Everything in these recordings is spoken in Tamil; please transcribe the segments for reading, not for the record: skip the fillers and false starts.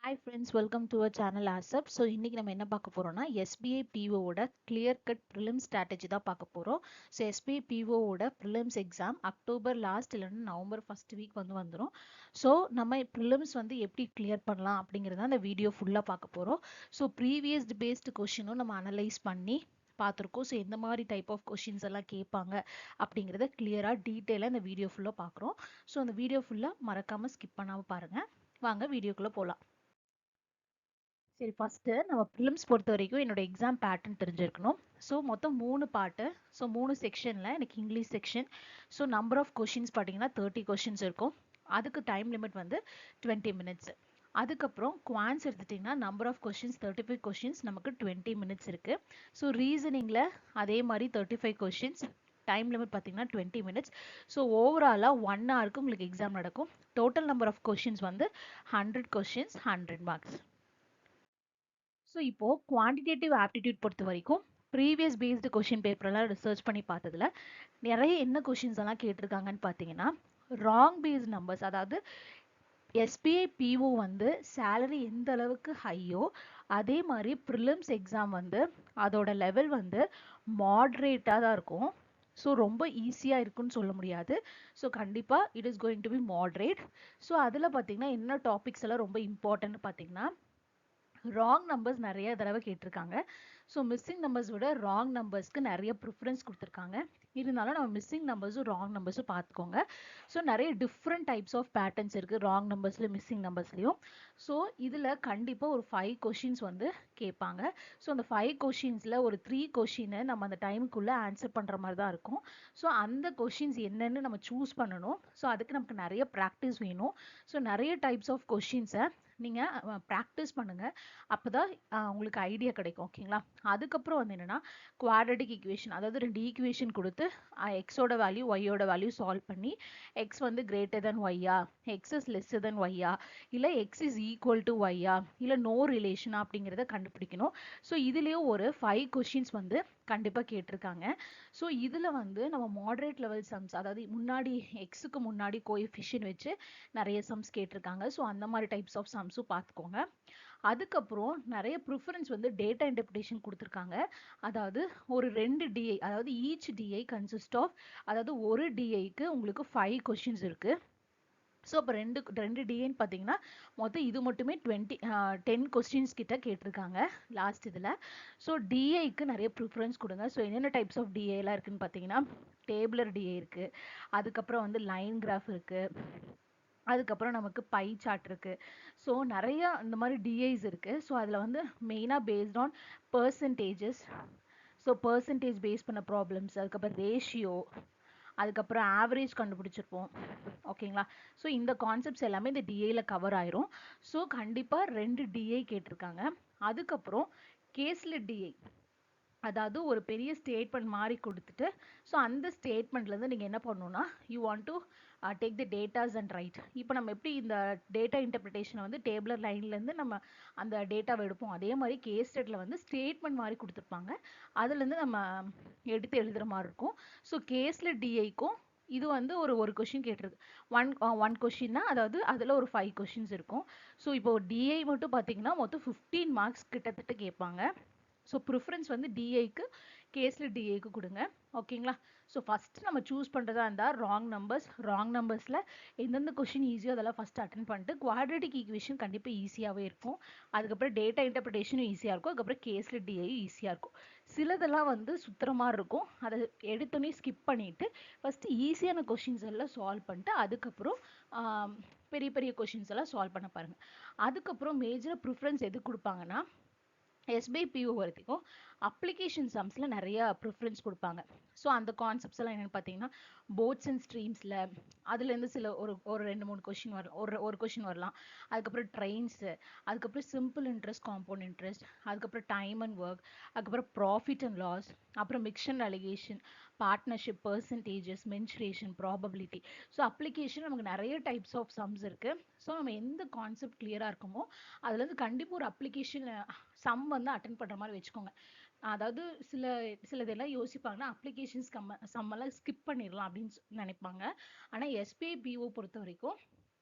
Hi friends, welcome to our channel ASAP. So இன்னைக்கு நம்ம என்ன பார்க்க போறோம்னா SBI PO ஓட clear cut prelims strategy தான் பார்க்க போறோம். So SBI PO ஓட prelims exam அக்டோபர் லாஸ்ட் இல்லைன்னா நவம்பர் ஃபர்ஸ்ட் வீக் வந்துரும். ஸோ நம்ம prelims எப்படி clear பண்ணலாம் அப்படிங்கிறத அந்த வீடியோ ஃபுல்லாக பார்க்க போறோம். ஸோ ப்ரீவியஸ் பேஸ்டு கொஷினும் நம்ம அனலைஸ் பண்ணி பார்த்துருக்கோம். ஸோ எந்த மாதிரி டைப் ஆஃப் கொஷின்ஸ் எல்லாம் கேட்பாங்க அப்படிங்கிறத கிளியராக டீட்டெயிலாக இந்த வீடியோ ஃபுல்லாக பார்க்குறோம். ஸோ அந்த வீடியோ ஃபுல்லாக மறக்காமல் ஸ்கிப் பண்ணாமல் பாருங்கள். வாங்க வீடியோக்குள்ளே போகலாம். சரி, ஃபஸ்ட்டு நம்ம ப்ரிலிம்ஸ் பொறுத்த வரைக்கும் என்னோட எக்ஸாம் பேட்டர்ன் தெரிஞ்சிருக்கணும். ஸோ மொத்தம் 3 பார்ட்டு. ஸோ 3 செக்ஷனில் எனக்கு English section. So number of questions பார்த்தீங்கன்னா 30 கொஷின்ஸ் இருக்கும். அதுக்கு டைம் லிமிட் 20 மினிட்ஸ். அதுக்கப்புறம் குவான்ஸ் எடுத்துட்டிங்கன்னா நம்பர் ஆஃப் கொஷின்ஸ் 35 கொஷின்ஸ், நமக்கு 20 மினிட்ஸ் இருக்குது. ஸோ ரீசனிங்கில் அதே மாதிரி 35 கொஷின்ஸ், டைம் லிமிட் பார்த்தீங்கன்னா 20 மினிட்ஸ். ஸோ ஓவராலாக 1 ஹவருக்கு உங்களுக்கு எக்ஸாம் நடக்கும். Total number of questions 100 questions, 100 marks. So இப்போ குவான்டிடேட்டிவ் ஆப்டிடியூட் பொறுத்த வரைக்கும் ப்ரீவியஸ் பேஸ்டு கொஷின் பேப்பர்லாம் ரிசர்ச் பண்ணி பார்த்ததுல நிறைய என்ன கொஷின்ஸ் எல்லாம் கேட்டிருக்காங்கன்னு பார்த்தீங்கன்னா, ராங் பேஸ்ட் நம்பர்ஸ், அதாவது எஸ்பிஐ பிஓ சேலரி எந்த அளவுக்கு ஹையோ அதே மாதிரி ப்ரிலிம்ஸ் எக்ஸாம் அதோட லெவல் மாட்ரேட்டாக தான் இருக்கும். ஸோ ரொம்ப ஈஸியாக இருக்குன்னு சொல்ல முடியாது. ஸோ கண்டிப்பாக it is going to be moderate. So அதில் பார்த்தீங்கன்னா என்ன டாபிக்ஸ் எல்லாம் ரொம்ப இம்பார்ட்டன்ட் பார்த்தீங்கன்னா, ராங் நம்பர்ஸ் நிறைய தடவை கேட்டிருக்காங்க. ஸோ மிஸ்ஸிங் நம்பர்ஸ் விட ராங் நம்பர்ஸ்க்கு நிறைய ப்ரிஃபரன்ஸ் கொடுத்துருக்காங்க. இருந்தாலும் நம்ம மிஸ்ஸிங் நம்பர்ஸும் ராங் நம்பர்ஸும் பார்த்துக்கோங்க. ஸோ நிறைய டிஃப்ரெண்ட் டைப்ஸ் ஆஃப் பேட்டர்ன்ஸ் இருக்குது ராங் நம்பர்ஸ்லையும் மிஸ்ஸிங் நம்பர்ஸ்லையும். ஸோ இதில் கண்டிப்பாக ஒரு 5 கொஷின்ஸ் கேட்பாங்க. ஸோ அந்த 5 கொஷின்ஸில் ஒரு 3 கொஷினை நம்ம அந்த டைமுக்குள்ளே ஆன்சர் பண்ணுற மாதிரி தான் இருக்கும். ஸோ அந்த கொஷின்ஸ் என்னன்னு நம்ம சூஸ் பண்ணணும். ஸோ அதுக்கு நமக்கு நிறைய ப்ராக்டிஸ் வேணும். ஸோ நிறைய டைப்ஸ் ஆஃப் கொஷின்ஸை நீங்கள் ப்ராக்டிஸ் பண்ணுங்கள். அப்போ தான் உங்களுக்கு ஐடியா கிடைக்கும். ஓகேங்களா? அதுக்கப்புறம் என்னென்னா குவாட்ரட்டிக் ஈக்குவேஷன், அதாவது 2 ஈக்குவேஷன் கொடுத்து எக்ஸோட வேல்யூ ஒய்யோட வேல்யூ சால்வ் பண்ணி எக்ஸ் கிரேட்டர் தென் ஒய்யா, எக்ஸ் இஸ் லெஸ்ஸர் தென் ஒய்யா, இல்லை எக்ஸ் இஸ் ஈக்குவல் டு ஒய்யா, இல்லை நோ ரிலேஷனா அப்படிங்கிறத கண்டுபிடிக்கணும். ஸோ இதுலேயும் ஒரு 5 கொஷின்ஸ் கண்டிப்பாக கேட்டிருக்காங்க. ஸோ இதில் நம்ம மாடரேட் லெவல் சம்ஸ், அதாவது முன்னாடி எக்ஸுக்கு முன்னாடி கோஎஃபிஷியன்ட் வச்சு நிறைய சம்ஸ் கேட்டிருக்காங்க. ஸோ அந்த மாதிரி டைப்ஸ் ஆஃப் சம்ஸும் பார்த்துக்கோங்க. அதுக்கப்புறம் நிறைய ப்ரிஃபரன்ஸ் டேட்டா இன்டர்பிரேஷன் கொடுத்துருக்காங்க. அதாவது ஒரு 2 டிஐ, அதாவது ஈச் டிஐ கன்சிஸ்ட் ஆஃப், அதாவது ஒரு டிஐக்கு உங்களுக்கு 5 கொஷின்ஸ் இருக்கு. ஸோ அப்போ ரெண்டு டிஏன்னு பார்த்தீங்கன்னா மொத்தம் இது மட்டுமே 10 கொஸ்டின்ஸ் கிட்ட கேட்டிருக்காங்க லாஸ்ட் இதில். ஸோ டிஐக்கு நிறைய ப்ரிஃபரன்ஸ் கொடுங்க. ஸோ என்னென்ன டைப்ஸ் ஆஃப் டிஏலாம் இருக்குன்னு பார்த்தீங்கன்னா, டேபிளர் டிஏ இருக்குது, அதுக்கப்புறம் லைன் கிராஃப் இருக்குது, அதுக்கப்புறம் நமக்கு பை சார்ட் இருக்குது. ஸோ நிறைய இந்த மாதிரி டிஐஸ் இருக்குது. ஸோ அதில் மெயினாக based on percentages, so percentage base பண்ண ப்ராப்ளம்ஸ், அதுக்கப்புறம் ரேஷியோ, அதுக்கப்புறம் ஆவரேஜ் கண்டுபிடிச்சிருப்போம். ஓகேங்களா? ஸோ இந்த கான்செப்ட்ஸ் எல்லாமே இந்த டிஏயில் கவர் ஆயிரும். ஸோ கண்டிப்பாக 2 டிஏ கேட்டிருக்காங்க. அதுக்கப்புறம் கேஸ்லெட் டிஏ, அதாவது ஒரு பெரிய ஸ்டேட்மெண்ட் மாதிரி கொடுத்துட்டு, ஸோ அந்த ஸ்டேட்மெண்ட்லேருந்து நீங்கள் என்ன பண்ணணும்னா, you want to take the datas and right. இப்போ நம்ம எப்படி இந்த டேட்டா இன்டர்பிரிட்டேஷனை டேபிளர் லைன்லேருந்து நம்ம அந்த டேட்டாவை எடுப்போம், அதே மாதிரி கேஸ் ஸ்டேட்டில் ஸ்டேட்மெண்ட் மாதிரி கொடுத்துருப்பாங்க. அதுலேருந்து நம்ம எடுத்து எழுதுகிற மாதிரி இருக்கும். ஸோ கேஸில் டிஐக்கும் இது ஒரு கொஷின் கேட்டிருக்கு. ஒன் கொஷின்னா, அதாவது அதில் ஒரு 5 கொஷின்ஸ் இருக்கும். ஸோ இப்போ டிஐ மட்டும் பார்த்தீங்கன்னா மொத்தம் 15 மார்க்ஸ் கிட்டத்தட்ட கேட்பாங்க. ஸோ ப்ரிஃபரன்ஸ் டிஐக்கு, கேஸில் டிஐக்கு கொடுங்க. ஓகேங்களா? ஸோ ஃபஸ்ட்டு நம்ம சூஸ் பண்ணுறதா இருந்தால் ராங் நம்பர்ஸில் எந்தெந்த கொஷின் ஈஸியோ அதெல்லாம் ஃபஸ்ட்டு அட்டன் பண்ணிட்டு, குவாட்ரட்டிக் ஈக்குவேஷன் கண்டிப்பாக ஈஸியாகவே இருக்கும். அதுக்கப்புறம் டேட்டா இன்டர்பிரிட்டேஷனும் ஈஸியாக இருக்கும். அதுக்கப்புறம் கேஸில் டிஐயும் ஈஸியாக இருக்கும். சிலதெல்லாம் சுற்றுற மாதிரி இருக்கும். அதை எடுத்தோன்னே ஸ்கிப் பண்ணிவிட்டு ஃபஸ்ட்டு ஈஸியான கொஷின்ஸ் எல்லாம் சால்வ் பண்ணிட்டு அதுக்கப்புறம் பெரிய பெரிய கொஷின்ஸ் எல்லாம் சால்வ் பண்ண பாருங்கள். அதுக்கப்புறம் மேஜராக ப்ரிஃபரன்ஸ் எது கொடுப்பாங்கன்னா, எஸ்பிஐ பிஓ வரைக்கும் அப்ளிகேஷன் சம்ஸில் நிறைய ப்ரிஃபரன்ஸ் கொடுப்பாங்க. ஸோ அந்த கான்செப்ட்ஸ் எல்லாம் என்னென்னு பார்த்தீங்கன்னா, போட்ஸ் அண்ட் ஸ்ட்ரீம்ஸில் அதுலேருந்து சில ஒரு 2-3 கொஷின் வரலாம், ஒரு கொஷின் வரலாம். அதுக்கப்புறம் ட்ரெயின்ஸு, அதுக்கப்புறம் சிம்பிள் இன்ட்ரெஸ்ட், காம்பவுண்ட் இன்ட்ரெஸ்ட், அதுக்கப்புறம் டைம் அண்ட் ஒர்க், அதுக்கப்புறம் ப்ராஃபிட் அண்ட் லாஸ், அப்புறம் mixture alligation, partnership, percentages, mensuration, probability. So application நமக்கு நிறைய டைப்ஸ் ஆஃப் சம்ஸ் இருக்குது. ஸோ நம்ம எந்த கான்செப்ட் கிளியராக இருக்குமோ அதுலேருந்து கண்டிப்பாக ஒரு அப்ளிகேஷன் சம் அட்டன் பண்ணுற மாதிரி வச்சுக்கோங்க. அதாவது சிலதெல்லாம் யோசிப்பாங்கன்னா அப்ளிகேஷன்ஸ் சம்மெல்லாம் ஸ்கிப் பண்ணிடலாம் அப்படின்னு நினைப்பாங்க. ஆனால் எஸ்பிஐ பிஓ பொறுத்த வரைக்கும்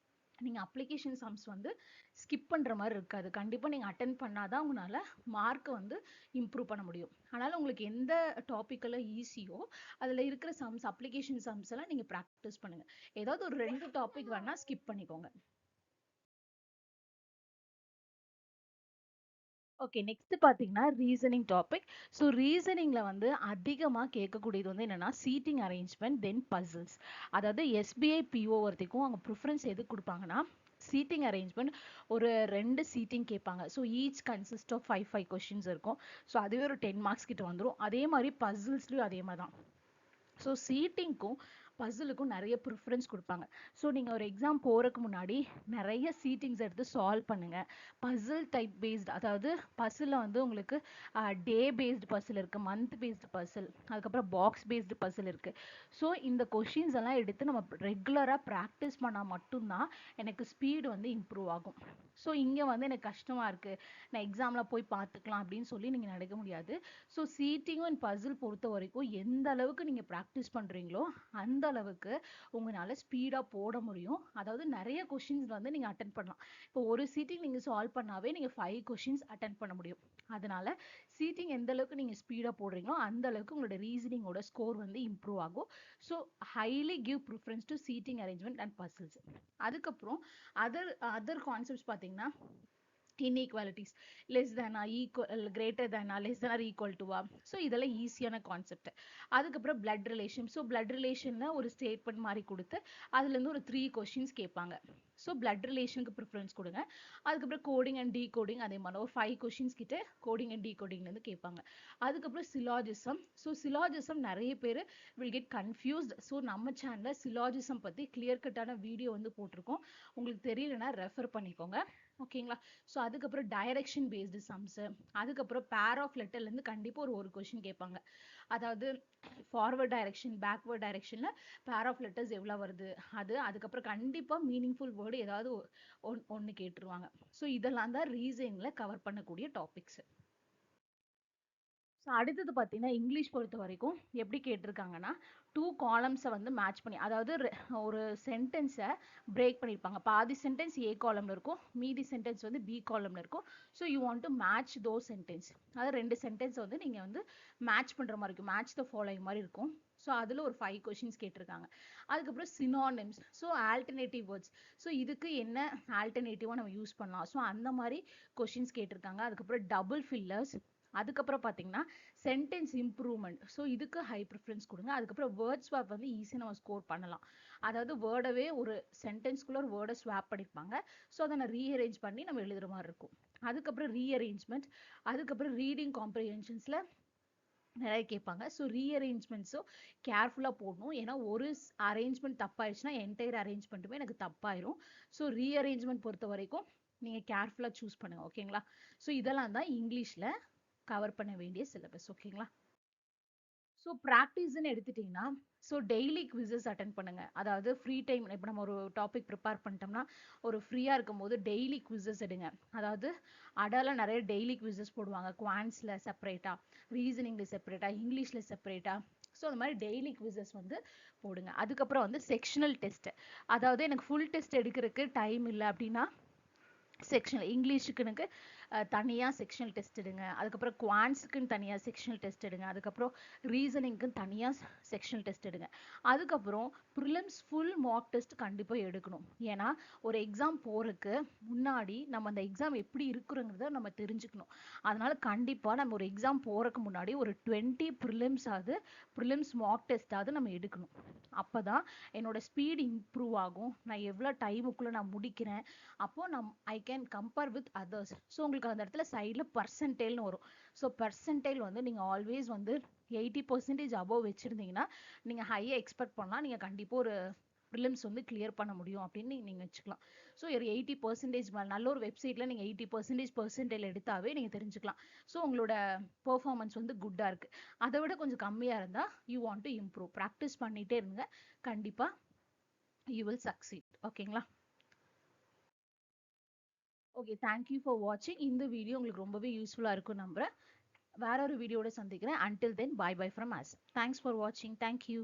நீங்கள் அப்ளிகேஷன் சம்ஸ் வந்து ஸ்கிப் பண்ணுற மாதிரி இருக்காது. கண்டிப்பாக நீங்கள் அட்டன் பண்ணாதான் உங்களால் மார்க்கை வந்து இம்ப்ரூவ் பண்ண முடியும். அதனால் உங்களுக்கு எந்த டாப்பிக்கெல்லாம் ஈஸியோ அதில் இருக்கிற சம்ஸ் அப்ளிகேஷன் சம்ஸ் எல்லாம் நீங்கள் ப்ராக்டிஸ் பண்ணுங்கள். ஏதாவது ஒரு 2 டாபிக் வேணால் ஸ்கிப் பண்ணிக்கோங்க. ஓகே, நெக்ஸ்ட் பார்த்தீங்கன்னா ரீசனிங் டாபிக். ஸோ ரீசனிங்கில் வந்து அதிகமாக கேட்கக்கூடியது வந்து என்னென்னா சீட்டிங் அரேஞ்ச்மெண்ட் தென் பசில்ஸ். அதாவது எஸ்பிஐ பிஓ வரதுக்கும் அவங்க ப்ரிஃபரன்ஸ் எது கொடுப்பாங்கன்னா சீட்டிங் அரேஞ்ச்மெண்ட் ஒரு 2 சீட்டிங் கேட்பாங்க. So each consist of 5 questions இருக்கும். ஸோ அதுவே ஒரு 10 மார்க்ஸ் கிட்ட வந்துடும். அதே மாதிரி பசில்ஸ்லையும் அதே மாதிரி தான். ஸோ சீட்டிங்க்கும் பசிலுக்கும் நிறைய ப்ரிஃபரன்ஸ் கொடுப்பாங்க. ஸோ நீங்கள் ஒரு எக்ஸாம் போகிறதுக்கு முன்னாடி நிறைய சீட்டிங்ஸ் எடுத்து சால்வ் பண்ணுங்கள். பசில் டைப் பேஸ்டு, அதாவது பசிலில் வந்து உங்களுக்கு டே பேஸ்டு பசில் இருக்குது, மந்த் பேஸ்டு பசில், அதுக்கப்புறம் பாக்ஸ் பேஸ்டு பசில் இருக்குது. ஸோ இந்த கொஷின்ஸ் எல்லாம் எடுத்து நம்ம ரெகுலராக ப்ராக்டிஸ் பண்ணால் மட்டும்தான் எனக்கு ஸ்பீடு வந்து இம்ப்ரூவ் ஆகும். ஸோ இங்கே வந்து எனக்கு கஷ்டமாக இருக்குது, நான் எக்ஸாமில் போய் பார்த்துக்கலாம் அப்படின்னு சொல்லி நீங்கள் நடக்க முடியாது. ஸோ சீட்டிங் அண்ட் பசில் பொறுத்த வரைக்கும் எந்த அளவுக்கு நீங்கள் ப்ராக்டிஸ் பண்ணுறீங்களோ அந்த அளவுக்கு உங்களால் ஸ்பீடாக போட முடியும். அதாவது நிறைய கொஷின்ஸ் வந்து நீங்கள் அட்டன் பண்ணலாம். இப்போ ஒரு சீட்டிங் நீங்கள் சால்வ் பண்ணாவே நீங்கள் 5 கொஷின்ஸ் அட்டன் பண்ண முடியும். அதனால சீட்டிங் எந்த அளவுக்கு நீங்கள் ஸ்பீடாக போடுறீங்களோ அந்த அளவுக்கு உங்களோட ரீசனிங்கோட ஸ்கோர் வந்து இம்ப்ரூவ் ஆகும். So highly give preference to seating arrangement and puzzles. அதுக்கப்புறம் அதர் கான்செப்ட்ஸ் பார்த்தீங்கன்னா இன்இக்வாலிட்டிஸ், லெஸ் தேனா, ஈக்குவல், கிரேட்டர் தேனா, லெஸ் தேன் ஆர் ஈக்குவல் டுவா. ஸோ இதெல்லாம் ஈஸியான கான்செப்ட். அதுக்கப்புறம் பிளட் ரிலேஷன். ஸோ பிளட் ரிலேஷனில் ஒரு ஸ்டேட்மெண்ட் மாதிரி கொடுத்து அதுலேருந்து ஒரு 3 கொஷின்ஸ் கேட்பாங்க. ஸோ பிளட் ரிலேஷனுக்கு ப்ரிஃபரன்ஸ் கொடுங்க. அதுக்கப்புறம் கோடிங் அண்ட் டீகோடிங் அதே மாதிரி ஒரு 5 கொஷின்ஸ் கிட்ட கோடிங் அண்ட் டீகோடிங்லேருந்து கேட்பாங்க. அதுக்கப்புறம் சிலாஜிசம். ஸோ சிலாஜிசம் நிறைய பேர் வில் கெட் கன்ஃபியூஸ்ட். ஸோ நம்ம சேனலில் சிலாஜிசம் பற்றி கிளியர் கட்டான வீடியோ வந்து போட்டிருக்கோம். உங்களுக்கு தெரியலன்னா ரெஃபர் பண்ணிக்கோங்க. ஓகேங்களா? ஸோ அதுக்கப்புறம் டைரக்ஷன் பேஸ்டு சம்ஸு, அதுக்கப்புறம் பேர் ஆஃப் லெட்டர்லேருந்து கண்டிப்பாக ஒரு கொஷின் கேட்பாங்க. அதாவது ஃபார்வர்ட் டைரக்ஷன், பேக்வர்ட் டைரக்ஷனில் பேர் ஆஃப் லெட்டர்ஸ் எவ்வளோ வருது அது, அதுக்கப்புறம் கண்டிப்பாக மீனிங்ஃபுல் வேர்டு ஏதாவது ஒன்று கேட்டுருவாங்க. ஸோ இதெல்லாம் தான் ரீசனிங்கில் கவர் பண்ணக்கூடிய டாபிக்ஸ். ஸோ அடுத்தது பார்த்தீங்கன்னா இங்கிலீஷ் பொறுத்த வரைக்கும் எப்படி கேட்டிருக்காங்கன்னா 2 காலம்ஸை வந்து மேட்ச் பண்ணி, அதாவது ஒரு சென்டென்ஸை பிரேக் பண்ணியிருப்பாங்க. பாதி சென்டென்ஸ் ஏ காலம்ல இருக்கும், மீதி சென்டென்ஸ் வந்து பி காலம்ல இருக்கும். So you want to match தோ சென்டென்ஸ். அதாவது 2 சென்டென்ஸ் வந்து நீங்கள் வந்து மேட்ச் பண்ணுற மாதிரி இருக்கும், மேட்ச் த ஃபாலோயிங் மாதிரி இருக்கும். ஸோ அதில் ஒரு 5 கொஷின்ஸ் கேட்டிருக்காங்க. அதுக்கப்புறம் synonyms, so alternative words. So இதுக்கு என்ன ஆல்டர்னேட்டிவாக நம்ம யூஸ் பண்ணலாம், ஸோ அந்த மாதிரி கொஷின்ஸ் கேட்டிருக்காங்க. அதுக்கப்புறம் டபுள் ஃபில்லர்ஸ், அதுக்கப்புறம் பார்த்தீங்கன்னா சென்டென்ஸ் இம்ப்ரூவ்மெண்ட். ஸோ இதுக்கு ஹை ப்ரிஃபரன்ஸ் கொடுங்க. அதுக்கப்புறம் வேர்ட் ஸ்வாப் வந்து ஈஸியாக நம்ம ஸ்கோர் பண்ணலாம். அதாவது வேர்டவே ஒரு சென்டென்ஸ்குள்ள ஒரு வேர்டை ஸ்வாப் பண்ணியிருப்பாங்க. ஸோ அதை நான் ரீஅரேஞ்ச் பண்ணி நம்ம எழுதுகிற மாதிரி இருக்கும். அதுக்கப்புறம் ரீஅரேஞ்ச்மெண்ட், அதுக்கப்புறம் ரீடிங் காம்ப்ரிஹென்ஷன்ஸில் நிறைய கேட்பாங்க. ஸோ ரீஅரேஞ்ச்மெண்ட்ஸும் கேர்ஃபுல்லாக போடணும். ஏன்னா ஒரு அரேஞ்ச்மெண்ட் தப்பாயிடுச்சுன்னா என்டையர் அரேஞ்ச்மெண்ட்டுமே எனக்கு தப்பாயிரும். ஸோ ரீஅரேஞ்ச்மெண்ட் பொறுத்த வரைக்கும் நீங்கள் கேர்ஃபுல்லாக சூஸ் பண்ணுங்க. ஓகேங்களா? ஸோ இதெல்லாம் தான் இங்கிலீஷில் கவர் பண்ண வேண்டிய சிலபஸ். ஓகேங்களா? ஸோ ப்ராக்டிஸ்ன்னு எடுத்துட்டிங்கன்னா ஸோ டெய்லி குவிசஸ் அட்டன் பண்ணுங்க. அதாவது ஃப்ரீ டைம், இப்போ நம்ம ஒரு டாபிக் ப்ரிப்பேர் பண்ணிட்டோம்னா ஒரு ஃப்ரீயாக இருக்கும் போது டெய்லி குவிசஸ் எடுங்க. அதாவது அடால நிறைய டெய்லி குவிசஸ் போடுவாங்க. குவான்ஸில் செப்பரேட்டாக, ரீசனிங்கில் செப்பரேட்டாக, இங்கிலீஷில் செப்பரேட்டாக. ஸோ அந்த மாதிரி டெய்லி குவிசஸ் வந்து போடுங்க. அதுக்கப்புறம் வந்து செக்ஷனல் டெஸ்ட். அதாவது எனக்கு ஃபுல் டெஸ்ட் எடுக்கிறதுக்கு டைம் இல்லை அப்படின்னா செக்ஷனல், இங்கிலீஷுக்குனுக்கு தனியாக செக்ஷனல் டெஸ்ட் எடுங்க. அதுக்கப்புறம் குவான்ஸுக்குன்னு தனியாக செக்ஷனல் டெஸ்ட் எடுங்க. அதுக்கப்புறம் ரீசனிங்க்குன்னு தனியாக செக்ஷனல் டெஸ்ட் எடுங்க. அதுக்கப்புறம் ப்ரிலிம்ஸ் ஃபுல் மார்க் டெஸ்ட் கண்டிப்பாக எடுக்கணும். ஏன்னா ஒரு எக்ஸாம் போகிறதுக்கு முன்னாடி நம்ம அந்த எக்ஸாம் எப்படி இருக்குறோங்கிறத நம்ம தெரிஞ்சுக்கணும். அதனால கண்டிப்பாக நம்ம ஒரு எக்ஸாம் போகிறதுக்கு முன்னாடி ஒரு 20 ப்ரிலிம்ஸ் மார்க் டெஸ்ட்டாவது நம்ம எடுக்கணும். அப்போ தான் என்னோட ஸ்பீடு இம்ப்ரூவ் ஆகும். நான் எவ்வளோ டைமுக்குள்ளே நான் முடிக்கிறேன், அப்போது I can compare with others. So உங்களுக்கு அந்த இடத்துல சைடில் பர்சன்டேல்னு வரும். ஸோ பர்சன்டேல் வந்து நீங்கள் ஆல்வேஸ் வந்து 80% அபோவ் வச்சுருந்தீங்கன்னா நீங்கள் ஹையாக எக்ஸ்பெக்ட் பண்ணலாம். நீங்கள் கண்டிப்பாக ஒரு ப்ரிலிம்ஸ் வந்து கிளியர் பண்ண முடியும் அப்படின்னு நீங்கள் வச்சுக்கலாம். ஸோ ஒரு 80% மேலே நல்ல ஒரு வெப்சைட்டில் நீங்கள் 80% பர்சன்டேல் எடுத்தாவே நீங்கள் தெரிஞ்சுக்கலாம். ஸோ உங்களோட பெர்ஃபார்மன்ஸ் வந்து குட்டாக இருக்குது. அதை விட கொஞ்சம் கம்மியாக இருந்தால் you want to improve. Practice பண்ணிகிட்டே இருங்க, கண்டிப்பாக யூ வில் சக்சீட். ஓகேங்களா? ஓகே, தேங்க்யூ ஃபார் வாட்சிங். இந்த வீடியோ உங்களுக்கு ரொம்பவே யூஸ்ஃபுல்லாக இருக்கும் நம்புகிறேன். வேற ஒரு வீடியோட சந்திக்கிறேன். Until then, bye bye from us. Thanks for வாட்சிங். தேங்க்யூ.